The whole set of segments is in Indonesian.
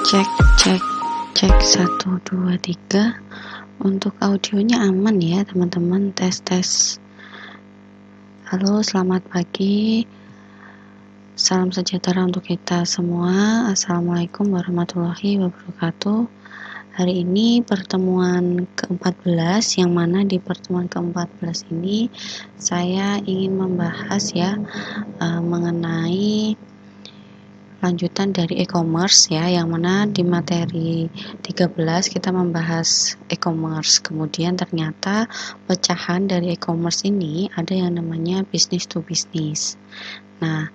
Cek, cek, cek 1, 2, 3. Untuk audionya aman ya teman-teman, tes. Halo, selamat pagi. Salam sejahtera untuk kita semua. Assalamualaikum warahmatullahi wabarakatuh. Hari ini pertemuan ke-14, yang mana di pertemuan ke-14 ini saya ingin membahas mengenai lanjutan dari e-commerce ya, yang mana di materi 13 kita membahas e-commerce. Kemudian ternyata pecahan dari e-commerce ini ada yang namanya business to business. Nah,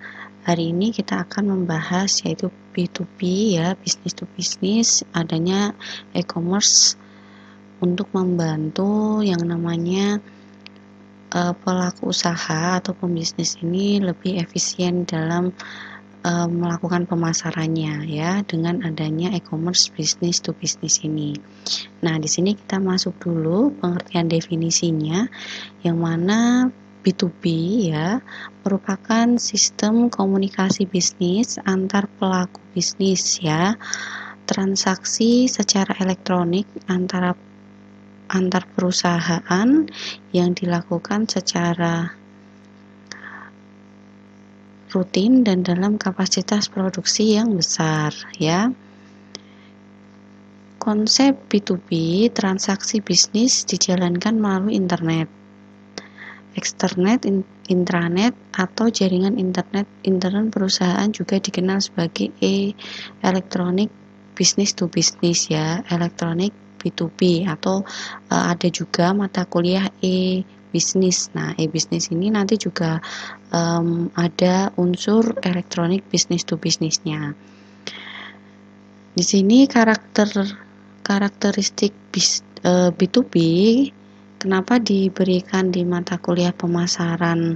hari ini kita akan membahas yaitu B2B ya, business to business, adanya e-commerce untuk membantu yang namanya pelaku usaha atau pembisnis ini lebih efisien dalam melakukan pemasarannya ya, dengan adanya e-commerce business to business ini. Nah, di sini kita masuk dulu pengertian definisinya, yang mana B2B ya merupakan sistem komunikasi bisnis antar pelaku bisnis ya, transaksi secara elektronik antar perusahaan yang dilakukan secara rutin dan dalam kapasitas produksi yang besar ya. Konsep B2B, transaksi bisnis dijalankan melalui internet, eksternet, intranet, atau jaringan internet perusahaan, juga dikenal sebagai electronic business to business ya, elektronik B2B, atau ada juga mata kuliah e-business. Nah, e-business ini nanti juga ada unsur elektronik business to business-nya. Di sini karakteristik B2B kenapa diberikan di mata kuliah pemasaran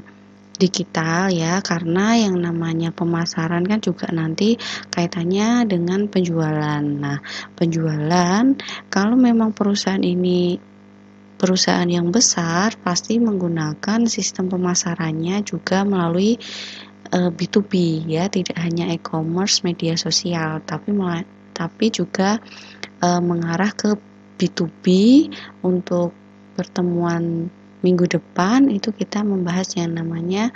digital ya, karena yang namanya pemasaran kan juga nanti kaitannya dengan penjualan. Nah, penjualan, kalau memang perusahaan ini perusahaan yang besar, pasti menggunakan sistem pemasarannya juga melalui B2B ya, tidak hanya e-commerce media sosial, tapi juga mengarah ke B2B. Untuk pertemuan minggu depan itu kita membahas yang namanya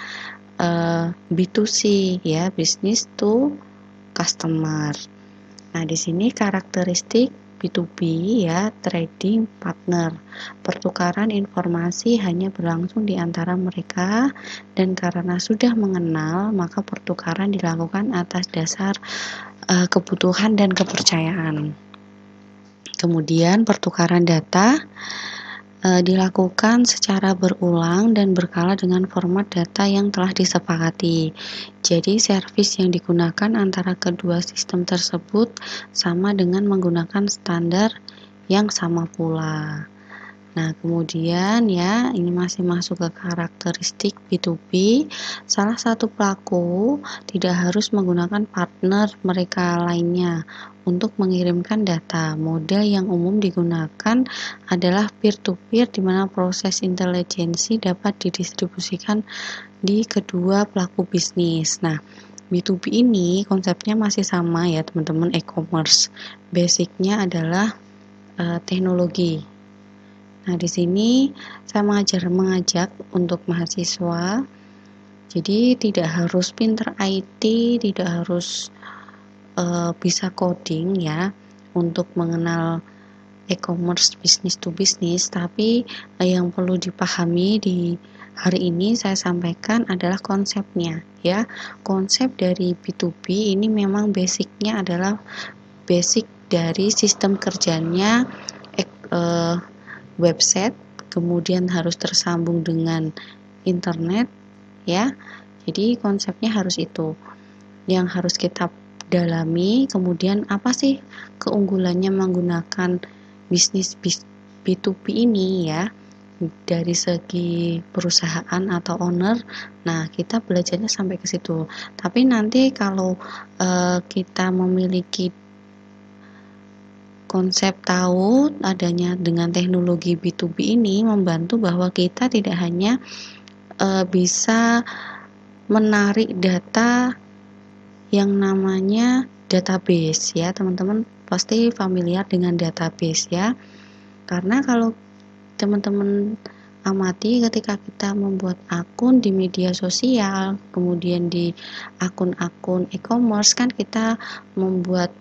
B2C ya, business to customer. Nah, di sini karakteristik B2B ya, trading partner. Pertukaran informasi hanya berlangsung di antara mereka, dan karena sudah mengenal, maka pertukaran dilakukan atas dasar kebutuhan dan kepercayaan. Kemudian pertukaran data dilakukan secara berulang dan berkala dengan format data yang telah disepakati. Jadi servis yang digunakan antara kedua sistem tersebut sama dengan menggunakan standar yang sama pula. Nah, kemudian ya, ini masih masuk ke karakteristik B2B. Salah satu pelaku tidak harus menggunakan partner mereka lainnya untuk mengirimkan data. Model yang umum digunakan adalah peer-to-peer, di mana proses intelijensi dapat didistribusikan di kedua pelaku bisnis. Nah, B2B ini konsepnya masih sama ya teman-teman, e-commerce. Basicnya adalah teknologi. Nah, di sini saya mengajak untuk mahasiswa, jadi tidak harus pinter IT, tidak harus bisa coding ya untuk mengenal e-commerce business to business, tapi yang perlu dipahami di hari ini saya sampaikan adalah konsepnya ya. Konsep dari B2B ini memang basicnya adalah basic dari sistem kerjanya website, kemudian harus tersambung dengan internet ya. Jadi konsepnya harus itu yang harus kita dalami. Kemudian apa sih keunggulannya menggunakan bisnis B2B ini ya, dari segi perusahaan atau owner. Nah, kita belajarnya sampai ke situ. Tapi nanti kalau kita memiliki konsep tahu adanya dengan teknologi B2B ini, membantu bahwa kita tidak hanya bisa menarik data yang namanya database ya, teman-teman pasti familiar dengan database ya. Karena kalau teman-teman amati ketika kita membuat akun di media sosial, kemudian di akun-akun e-commerce kan kita membuat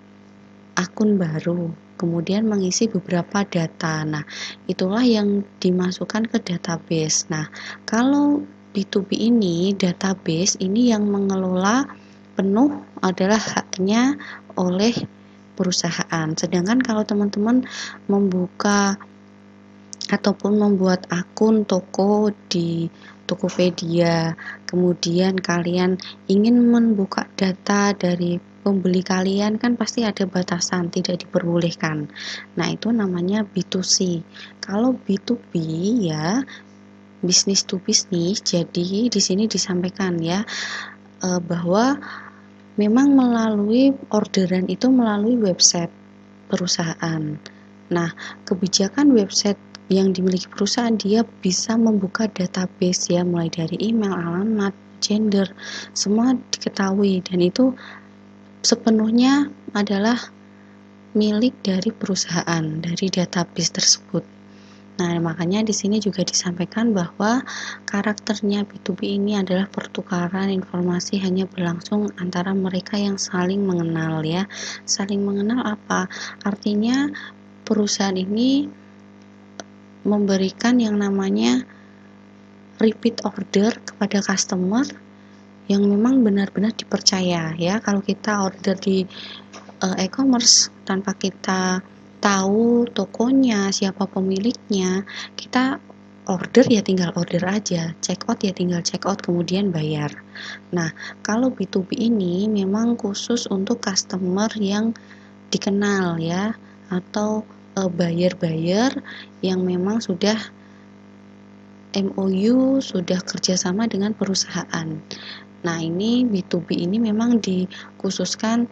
akun baru, kemudian mengisi beberapa data. Nah, itulah yang dimasukkan ke database. Nah, kalau B2B ini, database ini yang mengelola penuh adalah haknya oleh perusahaan. Sedangkan kalau teman-teman membuka ataupun membuat akun toko di Tokopedia, kemudian kalian ingin membuka data dari pembeli kalian, kan pasti ada batasan, tidak diperbolehkan. Nah, itu namanya B2C. Kalau B2B ya, bisnis to bisnis. Jadi di sini disampaikan ya bahwa memang melalui orderan itu melalui website perusahaan. Nah, kebijakan website yang dimiliki perusahaan, dia bisa membuka database ya, mulai dari email, alamat, gender, semua diketahui, dan itu sepenuhnya adalah milik dari perusahaan, dari database tersebut. Nah, makanya di sini juga disampaikan bahwa karakternya B2B ini adalah pertukaran informasi hanya berlangsung antara mereka yang saling mengenal ya. Saling mengenal apa? Artinya perusahaan ini memberikan yang namanya repeat order kepada customer yang memang benar-benar dipercaya ya. Kalau kita order di e-commerce tanpa kita tahu tokonya, siapa pemiliknya, kita order ya tinggal order aja, check out ya tinggal check out, kemudian bayar. Nah, kalau B2B ini memang khusus untuk customer yang dikenal ya, atau buyer-buyer yang memang sudah MOU, sudah kerjasama dengan perusahaan. Nah, ini B2B ini memang dikhususkan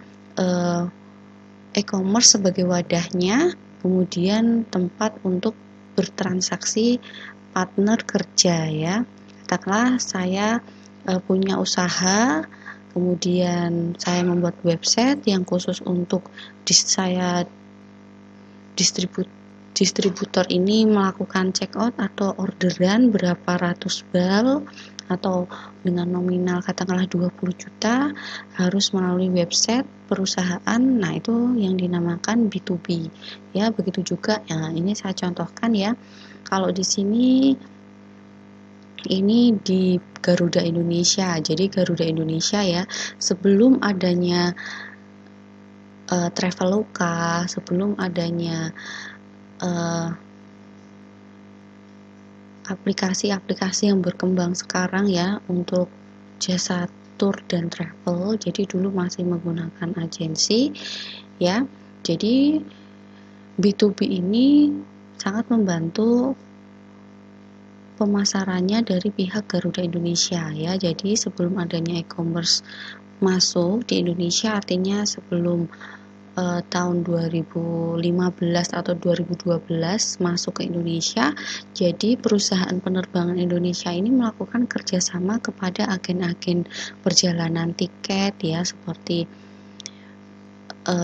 e-commerce sebagai wadahnya, kemudian tempat untuk bertransaksi partner kerja ya. Katakanlah saya punya usaha, kemudian saya membuat website yang khusus untuk saya distributor ini melakukan check out atau orderan berapa ratus bal atau dengan nominal katakanlah 20 juta harus melalui website perusahaan. Nah, itu yang dinamakan B2B ya. Begitu juga ya, ini saya contohkan ya. Kalau di sini ini di Garuda Indonesia. Jadi Garuda Indonesia ya, sebelum adanya Traveloka, sebelum adanya aplikasi-aplikasi yang berkembang sekarang ya untuk jasa tour dan travel, jadi dulu masih menggunakan agensi ya. Jadi B2B ini sangat membantu pemasarannya dari pihak Garuda Indonesia ya. Jadi sebelum adanya e-commerce masuk di Indonesia, artinya sebelum tahun 2015 atau 2012 masuk ke Indonesia, jadi perusahaan penerbangan Indonesia ini melakukan kerjasama kepada agen-agen perjalanan tiket ya, seperti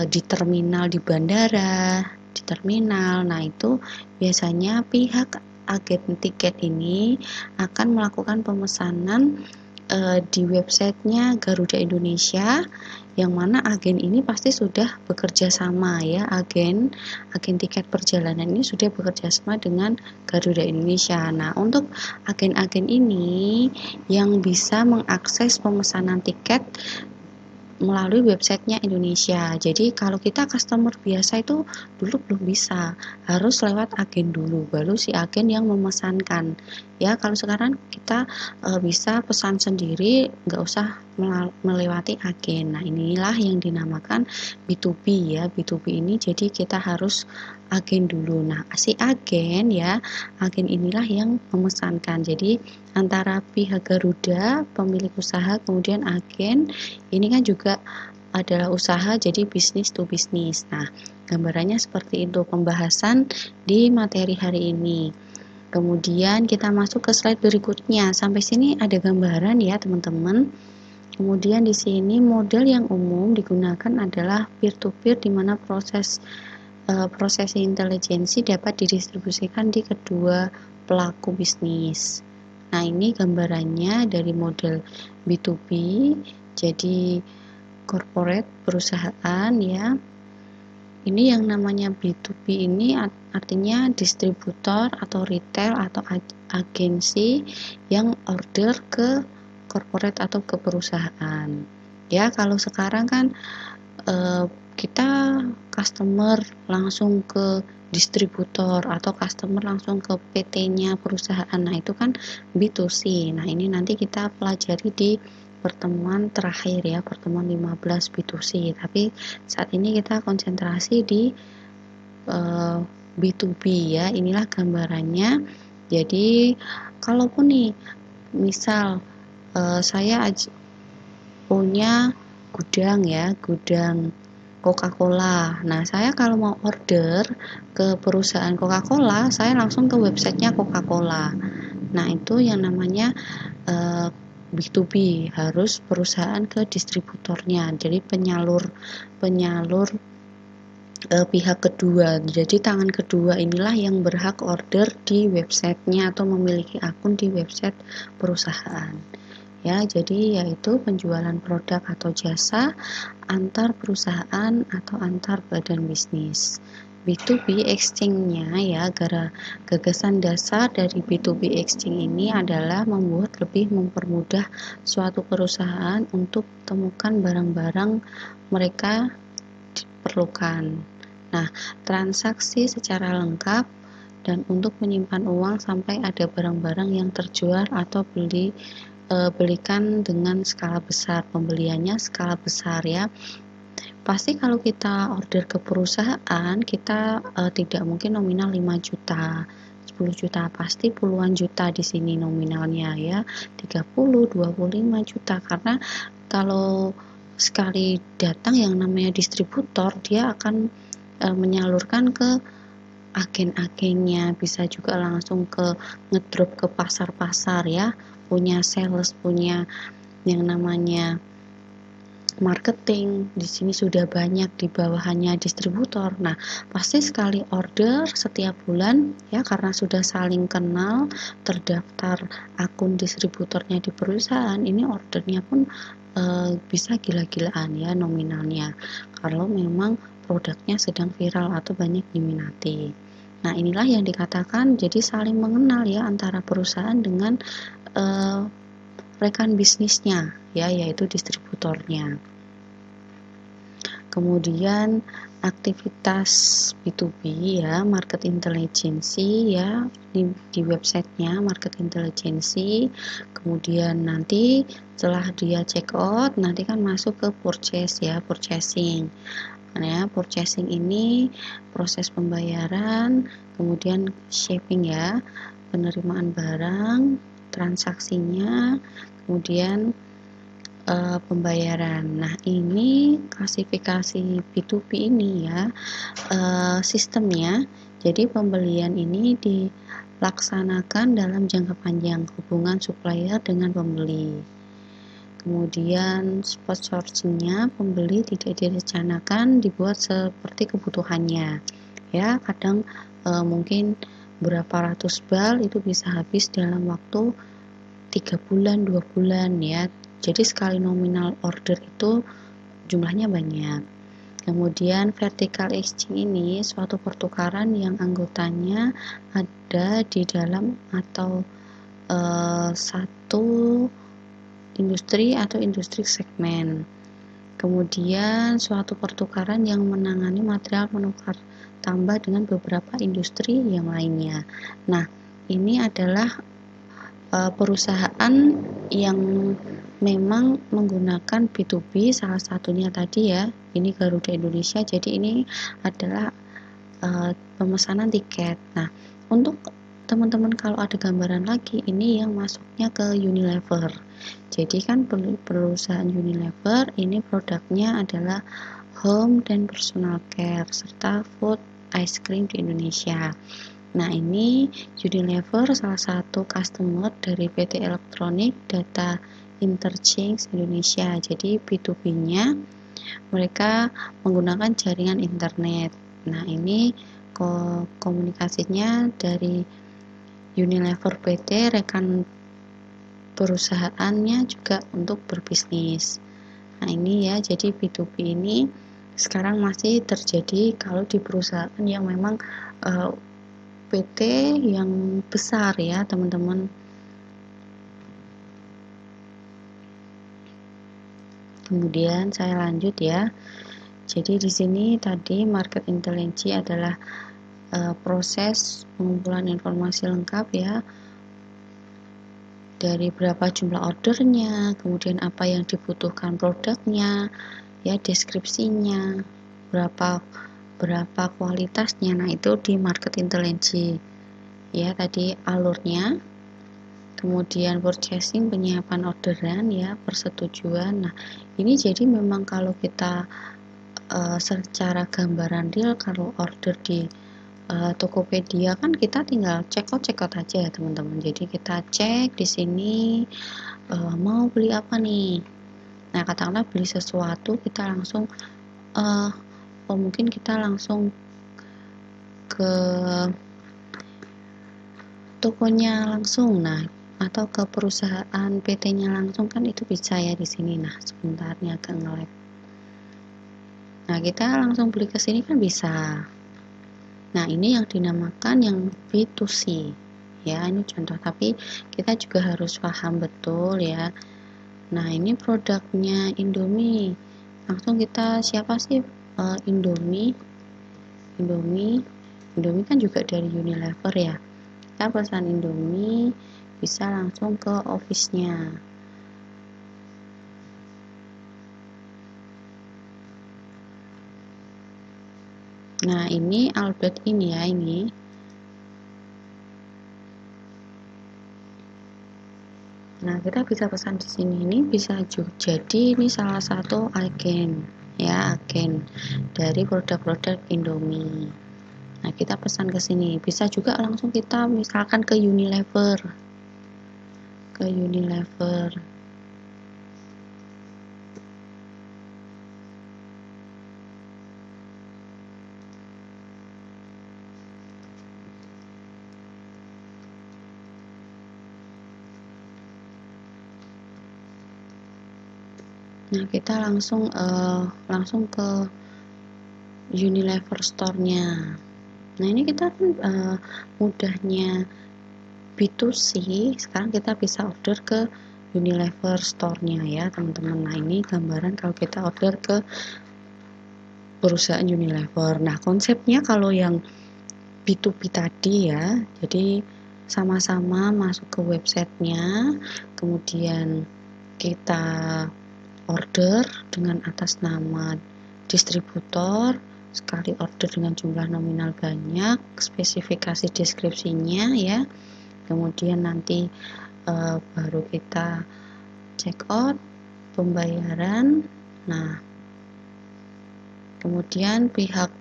di terminal di bandara, di terminal. Nah, itu biasanya pihak agen tiket ini akan melakukan pemesanan di websitenya Garuda Indonesia, yang mana agen ini pasti sudah bekerja sama ya, agen tiket perjalanan ini sudah bekerja sama dengan Garuda Indonesia. Nah, untuk agen-agen ini yang bisa mengakses pemesanan tiket melalui websitenya Indonesia. Jadi kalau kita customer biasa itu dulu belum bisa, harus lewat agen dulu, baru si agen yang memesankan. Ya, kalau sekarang kita bisa pesan sendiri, nggak usah melewati agen. Nah, inilah yang dinamakan B2B ya. B2B ini jadi kita harus agen dulu. Nah, si agen ya, agen inilah yang memesankan. Jadi antara pihak Garuda, pemilik usaha, kemudian agen, ini kan juga adalah usaha, jadi bisnis to bisnis. Nah, gambarannya seperti itu pembahasan di materi hari ini. Kemudian kita masuk ke slide berikutnya. Sampai sini ada gambaran ya teman-teman. Kemudian di sini model yang umum digunakan adalah peer-to-peer, di mana prosesi intelijensi dapat didistribusikan di kedua pelaku bisnis. Nah, ini gambarannya dari model B2B, jadi corporate perusahaan ya. Ini yang namanya B2B ini artinya distributor atau retail atau agensi yang order ke corporate atau ke perusahaan. Ya, kalau sekarang kan kita customer langsung ke distributor atau customer langsung ke PT-nya perusahaan. Nah, itu kan B2C. Nah, ini nanti kita pelajari di pertemuan terakhir ya, pertemuan 15 B2C. Tapi saat ini kita konsentrasi di B2B ya. Inilah gambarannya. Jadi, kalaupun nih misal saya punya gudang ya, gudang Coca-Cola. Nah, saya kalau mau order ke perusahaan Coca-Cola, saya langsung ke websitenya Coca-Cola. Nah, itu yang namanya B2B, harus perusahaan ke distributornya. Jadi penyalur pihak kedua. Jadi tangan kedua inilah yang berhak order di websitenya atau memiliki akun di website perusahaan. Ya, jadi yaitu penjualan produk atau jasa antar perusahaan atau antar badan bisnis. B2B exchange-nya ya, gagasan dasar dari B2B exchange ini adalah lebih mempermudah suatu perusahaan untuk temukan barang-barang mereka diperlukan. Nah, transaksi secara lengkap dan untuk menyimpan uang sampai ada barang-barang yang terjual atau belikan dengan skala besar, pembeliannya skala besar ya. Pasti kalau kita order ke perusahaan, kita tidak mungkin nominal 5 juta, 10 juta, pasti puluhan juta di sini nominalnya ya, 30, 25 juta, karena kalau sekali datang yang namanya distributor, dia akan menyalurkan ke agen-agennya, bisa juga langsung ke ngedrop ke pasar-pasar ya, punya sales, punya yang namanya marketing, di sini sudah banyak di bawahannya distributor. Nah, pasti sekali order setiap bulan ya, karena sudah saling kenal, terdaftar akun distributornya di perusahaan, ini ordernya pun bisa gila-gilaan ya nominalnya, kalau memang produknya sedang viral atau banyak diminati. Nah, inilah yang dikatakan jadi saling mengenal ya antara perusahaan dengan rekan bisnisnya ya, yaitu distributornya. Kemudian aktivitas B2B ya, market intelligence ya, di websitenya market intelligence. Kemudian nanti setelah dia check out, nanti kan masuk ke purchase ya, purchasing. Nah, purchasing ini proses pembayaran, kemudian shipping ya, penerimaan barang, transaksinya, kemudian pembayaran. Nah, ini klasifikasi B2B ini ya, sistemnya. Jadi pembelian ini dilaksanakan dalam jangka panjang, hubungan supplier dengan pembeli. Kemudian spot sourcing-nya, pembeli tidak direncanakan dibuat seperti kebutuhannya. Ya, kadang mungkin berapa ratus bal itu bisa habis dalam waktu 3 bulan, 2 bulan ya. Jadi sekali nominal order itu jumlahnya banyak. Kemudian vertical exchange ini suatu pertukaran yang anggotanya ada di dalam atau satu industri atau industri segmen. Kemudian suatu pertukaran yang menangani material menukar tambah dengan beberapa industri yang lainnya. Nah, ini adalah perusahaan yang memang menggunakan B2B, salah satunya tadi ya, ini Garuda Indonesia. Jadi ini adalah pemesanan tiket. Nah, untuk teman-teman kalau ada gambaran lagi, ini yang masuknya ke Unilever. Jadi kan perusahaan Unilever ini produknya adalah home dan personal care serta food ice cream di Indonesia. Nah, ini Unilever salah satu customer dari PT Elektronik Data Interchange Indonesia. Jadi B2B-nya mereka menggunakan jaringan internet. Nah, ini komunikasinya dari Unilever PT, rekan perusahaannya juga untuk berbisnis. Nah, ini ya, jadi B2B ini sekarang masih terjadi kalau di perusahaan yang memang PT yang besar ya, teman-teman. Kemudian saya lanjut ya. Jadi di sini tadi market intelligence adalah proses pengumpulan informasi lengkap ya, dari berapa jumlah ordernya, kemudian apa yang dibutuhkan produknya, ya deskripsinya, berapa kualitasnya. Nah, itu di market intelligence. Ya, tadi alurnya. Kemudian purchasing, penyiapan orderan ya, persetujuan. Nah, ini jadi memang kalau kita secara gambaran real, kalau order di Tokopedia kan kita tinggal check out aja ya teman-teman. Jadi kita cek di sini mau beli apa nih. Nah, katakanlah beli sesuatu, kita langsung mungkin kita langsung ke tokonya langsung, nah, atau ke perusahaan PT-nya langsung, kan itu bisa ya di sini. Nah, sebentar nih agak nge-lag. Nah, kita langsung beli ke sini kan bisa. Nah, ini yang dinamakan yang B2C. Ya, ini contoh, tapi kita juga harus paham betul ya. Nah, ini produknya Indomie. Langsung kita siapa sih Indomie kan juga dari Unilever ya. Kita pesan Indomie, bisa langsung ke office-nya. Nah, ini Albert ini ya, ini. Nah, kita bisa pesan di sini. Ini bisa jadi ini salah satu agen ya, agen dari produk-produk Indomie. Nah, kita pesan ke sini. Bisa juga langsung kita misalkan ke Unilever. Nah, kita langsung ke Unilever store-nya. Nah, ini kita kan mudahnya B2C, sekarang kita bisa order ke Unilever store-nya ya, teman-teman. Nah, ini gambaran kalau kita order ke perusahaan Unilever. Nah, konsepnya kalau yang B2B tadi ya, jadi sama-sama masuk ke websitenya, kemudian kita order dengan atas nama distributor, sekali order dengan jumlah nominal banyak, spesifikasi deskripsinya ya, kemudian nanti baru kita check out, pembayaran. Nah, kemudian pihak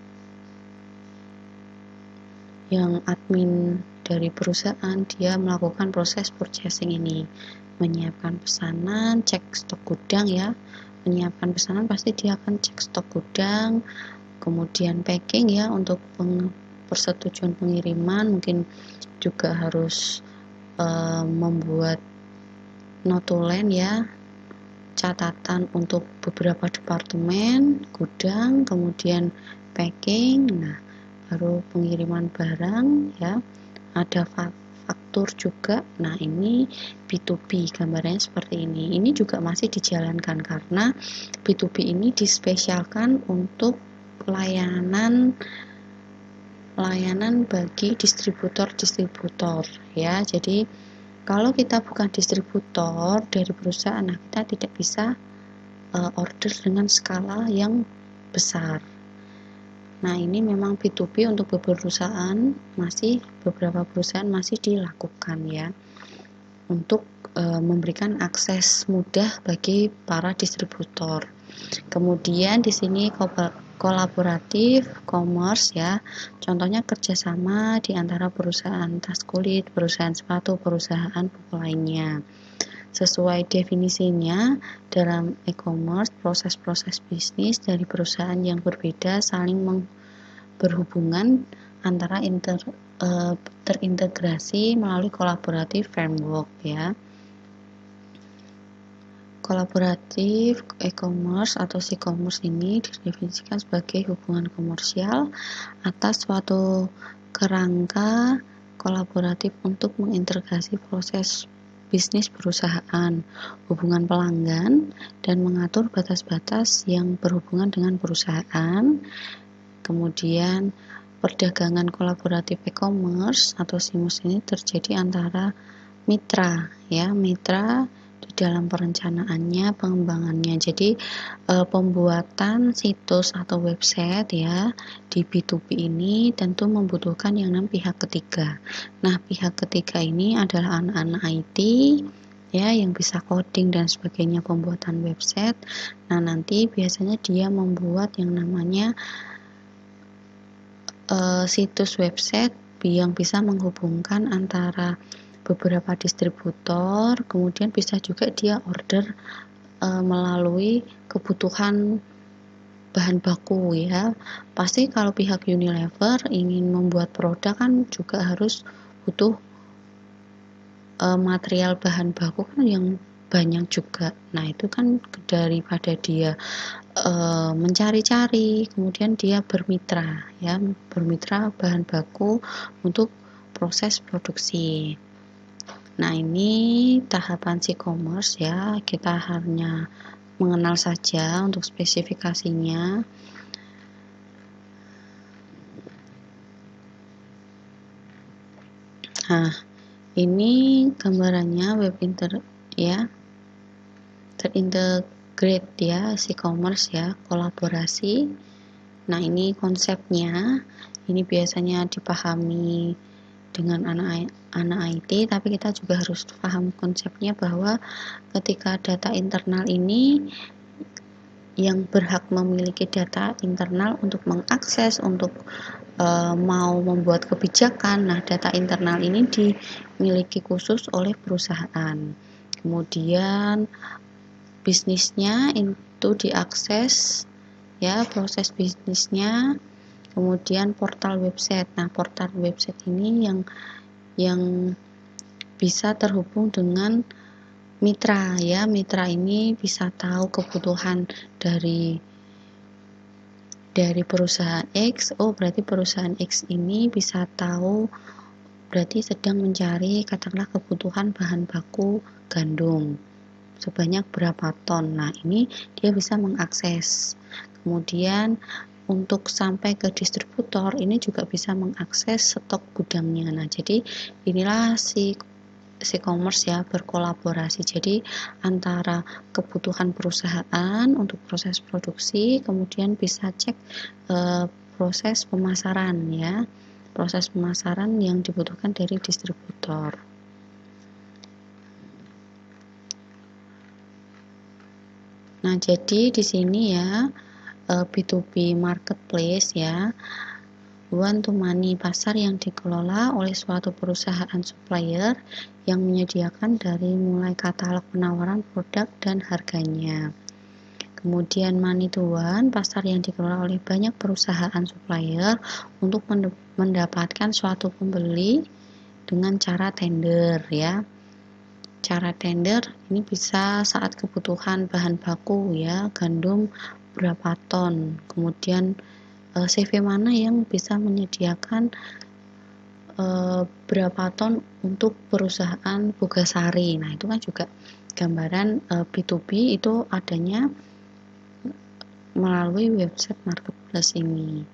yang admin dari perusahaan, dia melakukan proses purchasing ini, menyiapkan pesanan, cek stok gudang ya. Menyiapkan pesanan pasti dia akan cek stok gudang, kemudian packing ya, untuk persetujuan pengiriman mungkin juga harus membuat notulen ya, catatan untuk beberapa departemen, gudang, kemudian packing. Nah, baru pengiriman barang ya, ada faktur juga. Nah, ini B2B, gambarnya seperti ini. Ini juga masih dijalankan karena B2B ini dispesialkan untuk layanan bagi distributor ya. Jadi kalau kita bukan distributor dari perusahaan, nah kita tidak bisa order dengan skala yang besar. Nah, ini memang B2B untuk beberapa perusahaan masih dilakukan ya, untuk memberikan akses mudah bagi para distributor. Kemudian di sini kolaboratif commerce ya, contohnya kerjasama di antara perusahaan tas kulit, perusahaan sepatu, perusahaan buku lainnya. Sesuai definisinya, dalam e-commerce, proses-proses bisnis dari perusahaan yang berbeda saling berhubungan antara terintegrasi melalui kolaboratif framework ya. Kolaboratif e-commerce atau e-commerce ini didefinisikan sebagai hubungan komersial atas suatu kerangka kolaboratif untuk mengintegrasi proses bisnis perusahaan, hubungan pelanggan, dan mengatur batas-batas yang berhubungan dengan perusahaan. Kemudian perdagangan kolaboratif e-commerce atau SIMUS ini terjadi antara mitra di dalam perencanaannya, pengembangannya. Jadi pembuatan situs atau website ya di B2B ini tentu membutuhkan yang namanya pihak ketiga. Nah, pihak ketiga ini adalah anak-anak IT ya yang bisa coding dan sebagainya, pembuatan website. Nah, nanti biasanya dia membuat yang namanya situs website yang bisa menghubungkan antara beberapa distributor, kemudian bisa juga dia order melalui kebutuhan bahan baku ya. Pasti kalau pihak Unilever ingin membuat produk kan juga harus butuh material bahan baku kan yang banyak juga. Nah, itu kan daripada dia mencari-cari, kemudian dia bermitra bahan baku untuk proses produksi. Nah, ini tahapan e-commerce ya, kita hanya mengenal saja untuk spesifikasinya. Nah, ini gambarannya web terintegrate ya, e-commerce ya, kolaborasi. Nah, ini konsepnya, ini biasanya dipahami dengan anak IT, tapi kita juga harus paham konsepnya bahwa ketika data internal ini yang berhak memiliki data internal untuk mengakses, untuk mau membuat kebijakan. Nah, data internal ini dimiliki khusus oleh perusahaan. Kemudian bisnisnya itu diakses ya, proses bisnisnya. Kemudian portal website. Nah, portal website ini yang bisa terhubung dengan mitra ya. Mitra ini bisa tahu kebutuhan dari perusahaan X. Oh, berarti perusahaan X ini bisa tahu berarti sedang mencari katakanlah kebutuhan bahan baku gandum sebanyak berapa ton. Nah, ini dia bisa mengakses. Kemudian untuk sampai ke distributor ini juga bisa mengakses stok gudangnya. Nah, jadi inilah e-commerce ya, berkolaborasi. Jadi antara kebutuhan perusahaan untuk proses produksi, kemudian bisa cek proses pemasaran ya, proses pemasaran yang dibutuhkan dari distributor. Nah, jadi di sini ya B2B marketplace ya, one to many, pasar yang dikelola oleh suatu perusahaan supplier yang menyediakan dari mulai katalog penawaran produk dan harganya. Kemudian money to one, pasar yang dikelola oleh banyak perusahaan supplier untuk mendapatkan suatu pembeli dengan cara tender ya. Cara tender ini bisa saat kebutuhan bahan baku ya, gandum berapa ton, kemudian CV mana yang bisa menyediakan berapa ton untuk perusahaan Bogasari. Nah, itu kan juga gambaran B2B itu adanya melalui website marketplace ini.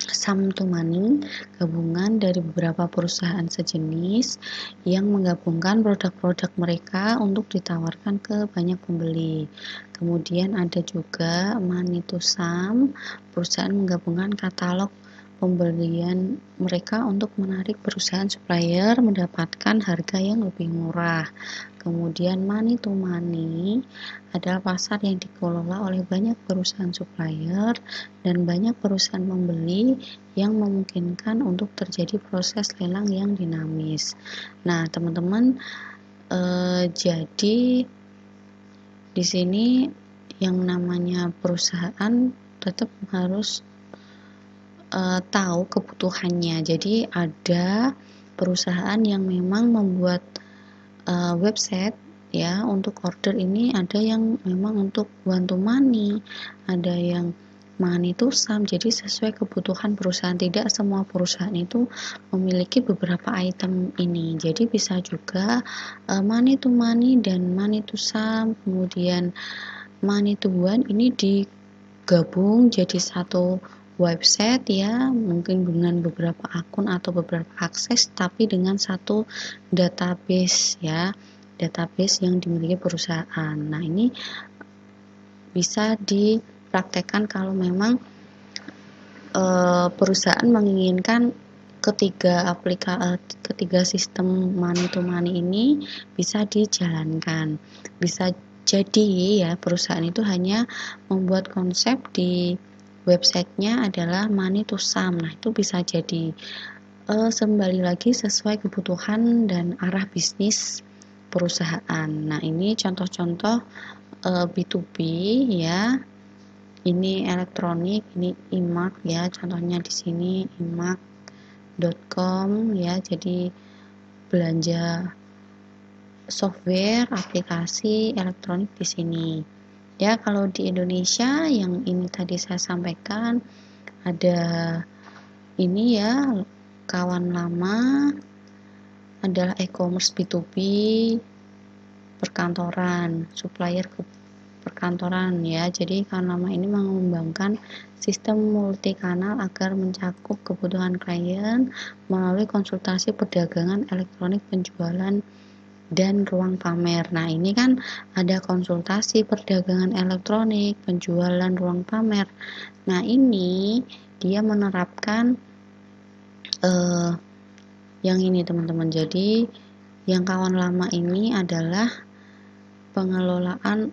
Sum to money, gabungan dari beberapa perusahaan sejenis yang menggabungkan produk-produk mereka untuk ditawarkan ke banyak pembeli. Kemudian ada juga money to sum, perusahaan menggabungkan katalog pembelian mereka untuk menarik perusahaan supplier mendapatkan harga yang lebih murah. Kemudian money to money adalah pasar yang dikelola oleh banyak perusahaan supplier dan banyak perusahaan pembeli yang memungkinkan untuk terjadi proses lelang yang dinamis. Nah, teman-teman Jadi di sini yang namanya perusahaan tetap harus tahu kebutuhannya. Jadi ada perusahaan yang memang membuat website ya untuk order ini, ada yang memang untuk one to money, ada yang money to sum. Jadi sesuai kebutuhan perusahaan, tidak semua perusahaan itu memiliki beberapa item ini. Jadi bisa juga money to money dan money to sum, kemudian money to one ini digabung jadi satu website ya, mungkin dengan beberapa akun atau beberapa akses, tapi dengan satu database ya, database yang dimiliki perusahaan. Nah, ini bisa dipraktekkan kalau memang perusahaan menginginkan ketiga sistem money to money ini bisa dijalankan. Bisa jadi ya perusahaan itu hanya membuat konsep di websitenya adalah money to sum. Nah, itu bisa jadi kembali lagi sesuai kebutuhan dan arah bisnis perusahaan. Nah, ini contoh-contoh B2B ya. Ini elektronik, ini iMark ya. Contohnya di sini iMark.com ya. Jadi belanja software, aplikasi elektronik di sini. Ya, kalau di Indonesia yang ini tadi saya sampaikan ada ini ya, kawan lama adalah e-commerce B2B perkantoran, supplier ke perkantoran ya. Jadi kawan lama ini mengembangkan sistem multi kanal agar mencakup kebutuhan klien melalui konsultasi perdagangan elektronik, penjualan dan ruang pamer. Nah, ini kan ada konsultasi perdagangan elektronik, penjualan, ruang pamer. Nah, ini dia menerapkan yang ini teman-teman. Jadi yang kawan lama ini adalah pengelolaan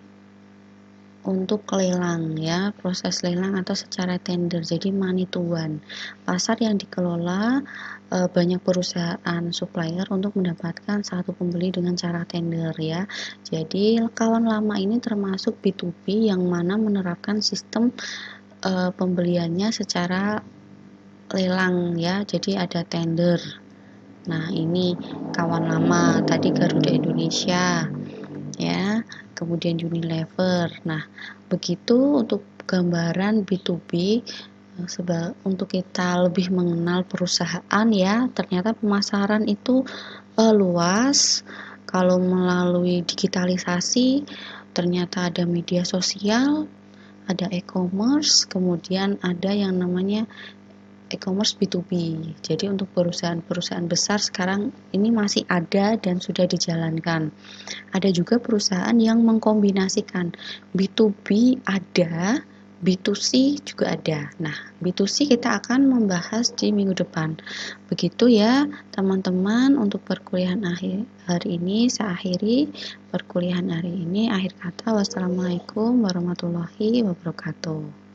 untuk lelang ya, proses lelang atau secara tender. Jadi money to one. Pasar yang dikelola banyak perusahaan supplier untuk mendapatkan satu pembeli dengan cara tender ya. Jadi kawan lama ini termasuk B2B yang mana menerapkan sistem pembeliannya secara lelang ya. Jadi ada tender. Nah, ini kawan lama tadi Garuda Indonesia ya, kemudian Unilever. Nah, begitu untuk gambaran B2B. Untuk kita lebih mengenal perusahaan ya, ternyata pemasaran itu luas. Kalau melalui digitalisasi ternyata ada media sosial, ada e-commerce, kemudian ada yang namanya e-commerce B2B. Jadi untuk perusahaan-perusahaan besar sekarang ini masih ada dan sudah dijalankan. Ada juga perusahaan yang mengkombinasikan B2B ada, B2C juga ada. Nah, B2C kita akan membahas di minggu depan. Begitu ya teman-teman untuk perkuliahan hari ini. Saya akhiri perkuliahan hari ini. Akhir kata, wassalamualaikum warahmatullahi wabarakatuh.